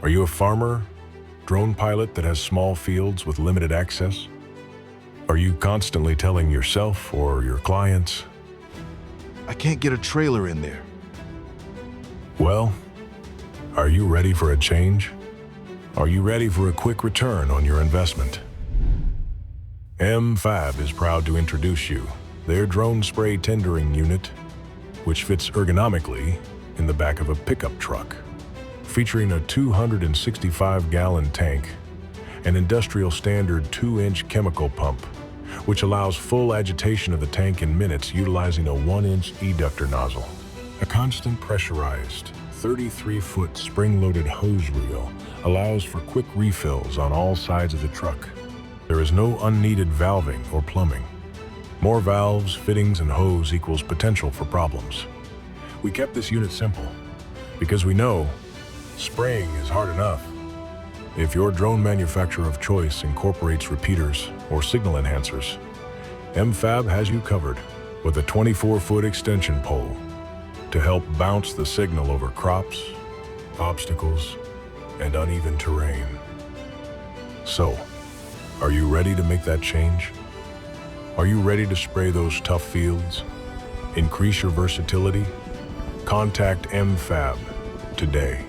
Are you a farmer, drone pilot that has small fields with limited access? Are you constantly telling yourself or your clients, I can't get a trailer in there. well, are you ready for a change? Are you ready for a quick return on your investment? MFAB is proud to introduce you their drone spray tendering unit, which fits ergonomically in the back of a pickup truck, featuring a 265-gallon tank, an industrial standard 2-inch chemical pump, which allows full agitation of the tank in minutes utilizing a 1-inch eductor nozzle. A constant pressurized 33-foot spring-loaded hose reel allows for quick refills on all sides of the truck. There is no unneeded valving or plumbing. More valves, fittings, and hose equals potential for problems. We kept this unit simple because we know spraying is hard enough. If your drone manufacturer of choice incorporates repeaters or signal enhancers, MFAB has you covered with a 24-foot extension pole to help bounce the signal over crops, obstacles, and uneven terrain. So, are you ready to make that change? Are you ready to spray those tough fields? Increase your versatility? Contact MFAB today.